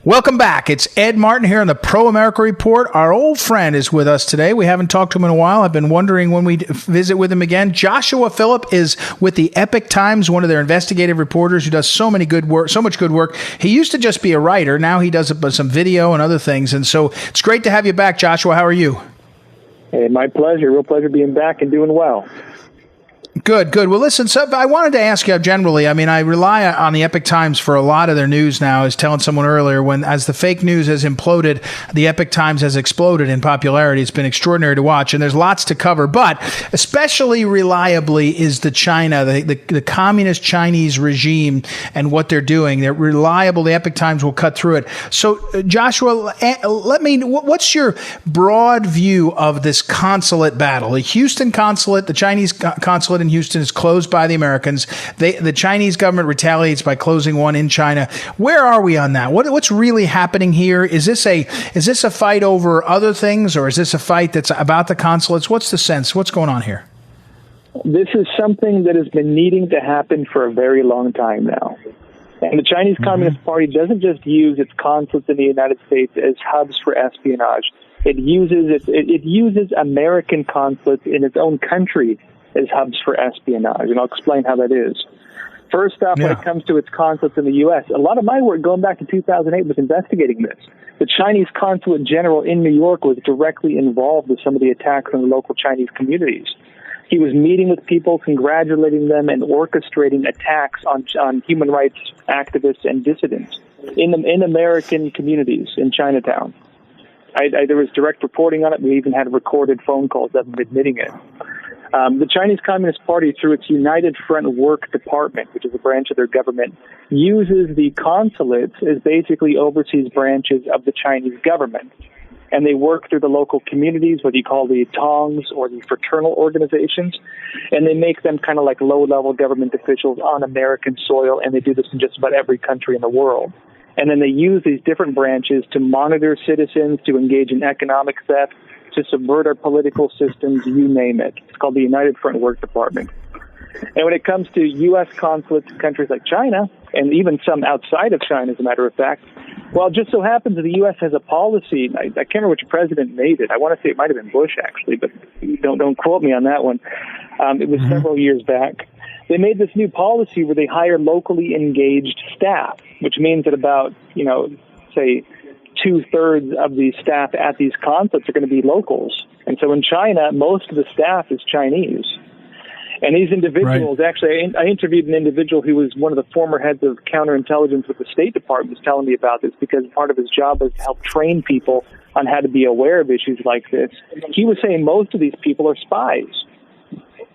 Welcome back. It's Ed Martin here on the Pro America Report. Our old friend is with us today. We haven't talked to him in a while. I've been wondering when we visit with him again. Joshua Philipp is with the Epoch Times, one of their investigative reporters who does so much good work. He used to just be a writer. Now he does some video and other things. And so it's great to have you back, Joshua. How are you? Hey, my pleasure. Real pleasure being back and doing well. Good. Well, listen, so I wanted to ask you generally, I mean, I rely on the Epoch Times for a lot of their news now. I was telling someone earlier, as the fake news has imploded, the Epoch Times has exploded in popularity. It's been extraordinary to watch, and there's lots to cover. But especially reliably is the communist Chinese regime and what they're doing. They're reliable. The Epoch Times will cut through it. So, Joshua, what's your broad view of this consulate battle? The Houston consulate, the Chinese consulate in Houston is closed by the Americans. The Chinese government retaliates by closing one in China. Where are we on that? What's really happening here? Is this a fight over other things, or is this a fight that's about the consulates? What's the sense? What's going on here? This is something that has been needing to happen for a very long time now. And the Chinese Communist Party doesn't just use its consulates in the United States as hubs for espionage. It uses American consulates in its own country as hubs for espionage, and I'll explain how that is. First off, when it comes to its consulates in the U.S., a lot of my work going back to 2008 was investigating this. The Chinese consulate general in New York was directly involved with some of the attacks on the local Chinese communities. He was meeting with people, congratulating them, and orchestrating attacks on human rights activists and dissidents in American communities in Chinatown. There was direct reporting on it. We even had recorded phone calls of them admitting it. The Chinese Communist Party, through its United Front Work Department, which is a branch of their government, uses the consulates as basically overseas branches of the Chinese government. And they work through the local communities, what you call the tongs or the fraternal organizations, and they make them kind of like low-level government officials on American soil, and they do this in just about every country in the world. And then they use these different branches to monitor citizens, to engage in economic theft, to subvert our political systems, you name it. It's called the United Front Work Department. And when it comes to U.S. consulates in countries like China, and even some outside of China, as a matter of fact, well, it just so happens that the U.S. has a policy. I can't remember which president made it. I want to say it might have been Bush, actually, but don't quote me on that one. It was several years back. They made this new policy where they hire locally engaged staff, which means that about, say, 2/3 of the staff at these consulates are going to be locals. And so in China, most of the staff is Chinese. And these individuals, actually, I interviewed an individual who was one of the former heads of counterintelligence with the State Department, was telling me about this because part of his job was to help train people on how to be aware of issues like this. He was saying most of these people are spies.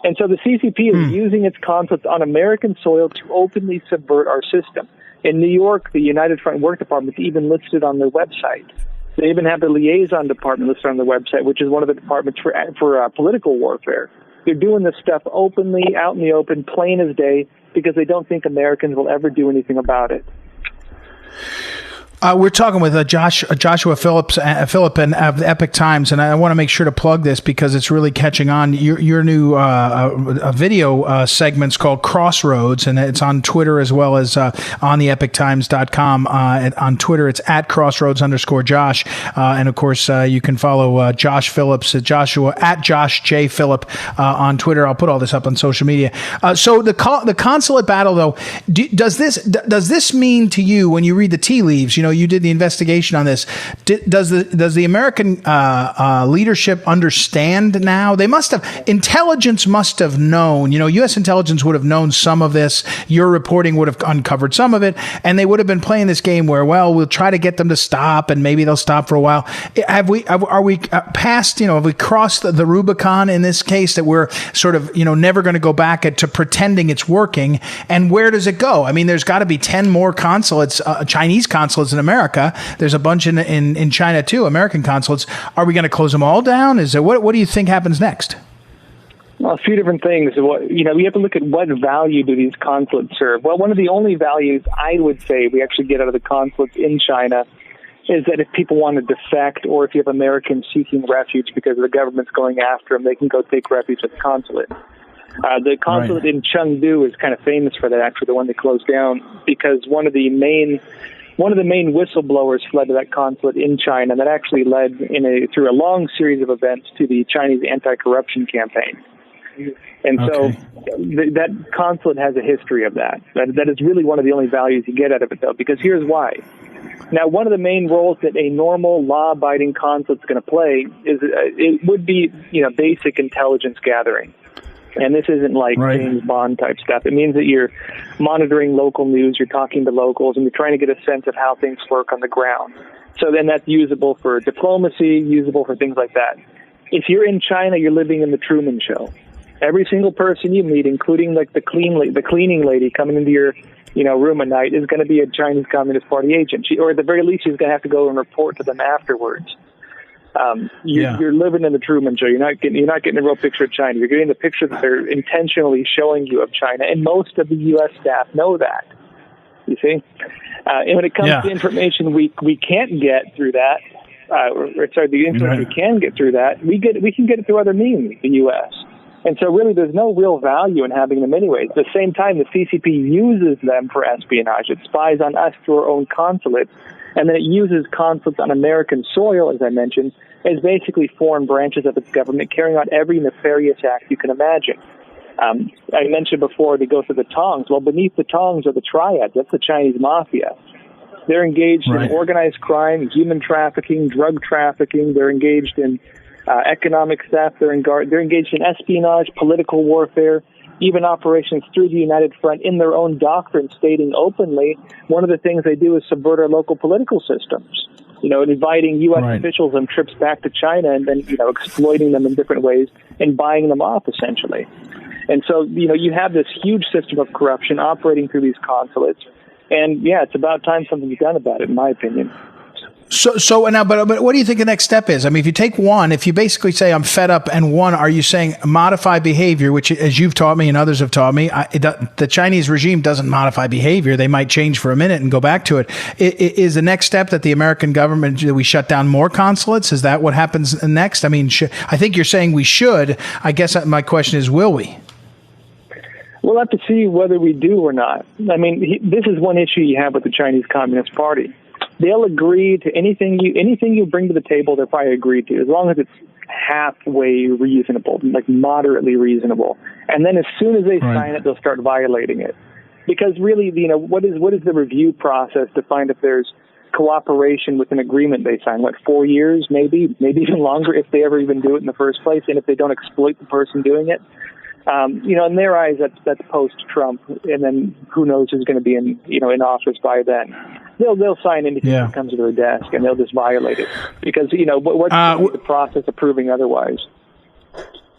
And so the CCP is using its consulates on American soil to openly subvert our system. In New York, the United Front Work Department is even listed on their website. They even have the liaison department listed on their website, which is one of the departments for political warfare. They're doing this stuff openly, out in the open, plain as day, because they don't think Americans will ever do anything about it. We're talking with Joshua Philipp and the Epoch Times, and I want to make sure to plug this because it's really catching on. Your new video segment's called Crossroads, and it's on Twitter as well as on the epochtimes.com. On Twitter, it's at Crossroads_Josh. And of course, you can follow Josh Phillips, Joshua at Josh J. Philipp on Twitter. I'll put all this up on social media. So the consulate battle, though, does this mean to you when you read the tea leaves? You did the investigation on this. Does the American leadership understand now? Intelligence must have known. U.S. intelligence would have known some of this. Your reporting would have uncovered some of it, and they would have been playing this game where, we'll try to get them to stop, and maybe they'll stop for a while. Are we past? Have we crossed the Rubicon in this case that we're sort of never going to go back to pretending it's working? And where does it go? I mean, there's got to be 10 more consulates, Chinese consulates in America. There's a bunch in China too, American consulates. Are we going to close them all down? What do you think happens next? Well, a few different things. We have to look at what value do these consulates serve. Well, one of the only values I would say we actually get out of the consulates in China is that if people want to defect, or if you have Americans seeking refuge because the government's going after them, they can go take refuge at the consulate. The consulate in Chengdu is kind of famous for that, actually, the one they closed down, because one of the main One of the main whistleblowers fled to that consulate in China, and that actually led through a long series of events to the Chinese anti-corruption campaign. And so that consulate has a history of that. That is really one of the only values you get out of it, though, because here's why. Now, one of the main roles that a normal law-abiding consulate is going to play is it would be, basic intelligence gathering. And this isn't like James Bond type stuff. It means that you're monitoring local news, you're talking to locals, and you're trying to get a sense of how things work on the ground. So then that's usable for diplomacy, usable for things like that. If you're in China, you're living in the Truman Show. Every single person you meet, including like the cleaning lady coming into your room at night, is going to be a Chinese Communist Party agent. Or at the very least, she's going to have to go and report to them afterwards. You're living in the Truman Show. You're not getting a real picture of China. You're getting the picture that they're intentionally showing you of China, and most of the U.S. staff know that. You see, and when it comes to information we can't get through that, the information we can get through that, we can get it through other means. The U.S. And so really there's no real value in having them anyways. At the same time, the CCP uses them for espionage. It spies on us through our own consulates, and then it uses consulates on American soil, as I mentioned, as basically foreign branches of its government carrying out every nefarious act you can imagine. I mentioned before they go through the tongs. Well, beneath the tongs are the triads. That's the Chinese mafia. They're engaged in organized crime, human trafficking, drug trafficking. They're engaged in economic theft. They're engaged in espionage, political warfare, even operations through the United Front in their own doctrine, stating openly one of the things they do is subvert our local political systems. Inviting U.S. officials on trips back to China and then, exploiting them in different ways and buying them off, essentially. And so, you have this huge system of corruption operating through these consulates. And, it's about time something's done about it, in my opinion. So now, but what do you think the next step is? I mean, if you take one, if you basically say I'm fed up, and one, are you saying modify behavior, which, as you've taught me and others have taught me, the Chinese regime doesn't modify behavior. They might change for a minute and go back to it. Is the next step that the American government, we shut down more consulates? Is that what happens next? I mean, I think you're saying we should. I guess my question is, will we? We'll have to see whether we do or not. I mean, this is one issue you have with the Chinese Communist Party. They'll agree to anything you bring to the table. They'll probably agree to, as long as it's halfway reasonable, like moderately reasonable. And then as soon as they sign it, they'll start violating it. Because really, what is the review process to find if there's cooperation with an agreement they sign? 4 years, maybe even longer, if they ever even do it in the first place, and if they don't exploit the person doing it. In their eyes, that's post-Trump, and then who knows who's going to be in office by then. They'll sign anything that comes to their desk, and they'll just violate it because what's the process of proving otherwise?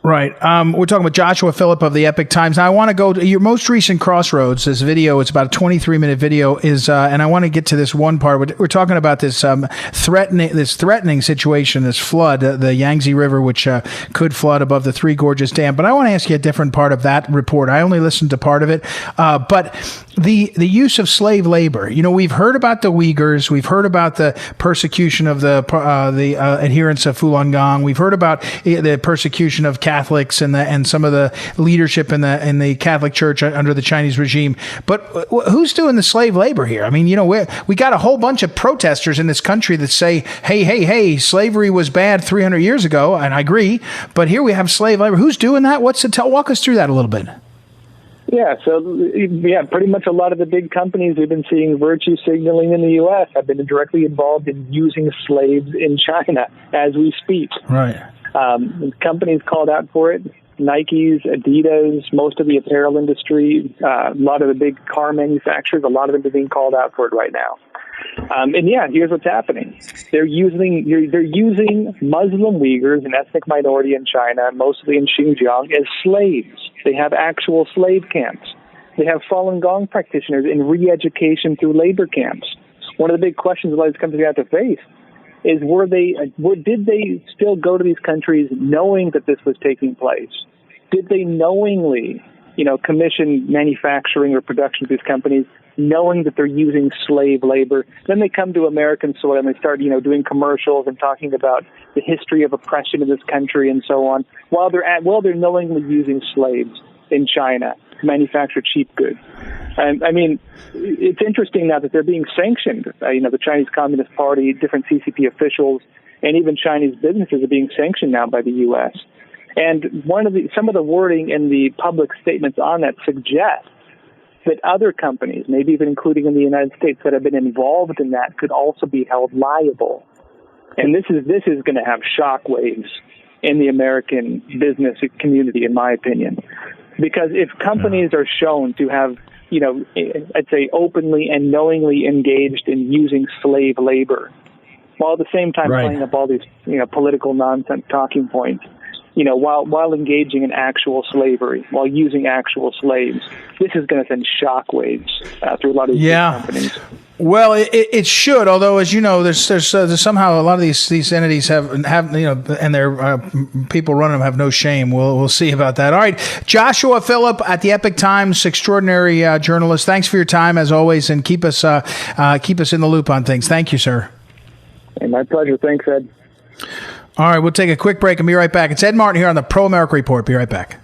Right. We're talking with Joshua Philipp of the Epoch Times. Now, I want to go to your most recent Crossroads. This video, it's about a 23-minute video, and I want to get to this one part. We're talking about this threatening situation, this flood, the Yangtze River, which could flood above the Three Gorges Dam. But I want to ask you a different part of that report. I only listened to part of it, but the use of slave labor. We've heard about the Uyghurs. We've heard about the persecution of the adherents of Falun Gong. We've heard about the persecution of Catholics and some of the leadership in the Catholic Church under the Chinese regime. But who's doing the slave labor here? I mean, we got a whole bunch of protesters in this country that say, hey, slavery was bad 300 years ago, and I agree. But here we have slave labor. Who's doing that? Walk us through that a little bit. Yeah, pretty much a lot of the big companies we've been seeing virtue signaling in the U.S. have been directly involved in using slaves in China as we speak. Right. Companies called out for it. Nike's, Adidas, most of the apparel industry, a lot of the big car manufacturers, a lot of them are being called out for it right now. Here's what's happening. They're using Muslim Uyghurs, an ethnic minority in China, mostly in Xinjiang, as slaves. They have actual slave camps. They have Falun Gong practitioners in re-education through labor camps. One of the big questions a lot of these companies have to face is did they still go to these countries knowing that this was taking place? Did they knowingly, commission manufacturing or production of these companies knowing that they're using slave labor? Then they come to American soil and they start, doing commercials and talking about the history of oppression in this country and so on, while they're knowingly using slaves in China. manufacture cheap goods. And I mean, it's interesting now that they're being sanctioned. The Chinese Communist Party, different CCP officials, and even Chinese businesses are being sanctioned now by the U.S. And some of the wording in the public statements on that suggests that other companies, maybe even including in the United States, that have been involved in that could also be held liable. And this is going to have shockwaves in the American business community, in my opinion, because if companies are shown to have, I'd say openly and knowingly engaged in using slave labor, while at the same time playing up all these, political nonsense talking points, while engaging in actual slavery, while using actual slaves, this is going to send shockwaves through a lot of these companies. Well, it should. Although, as you know, there's somehow a lot of these entities have and their people running them have no shame. We'll see about that. All right, Joshua Philipp at the Epoch Times, extraordinary journalist. Thanks for your time as always, and keep us in the loop on things. Thank you, sir. Hey, my pleasure. Thanks, Ed. All right, we'll take a quick break and be right back. It's Ed Martin here on the Pro America Report. Be right back.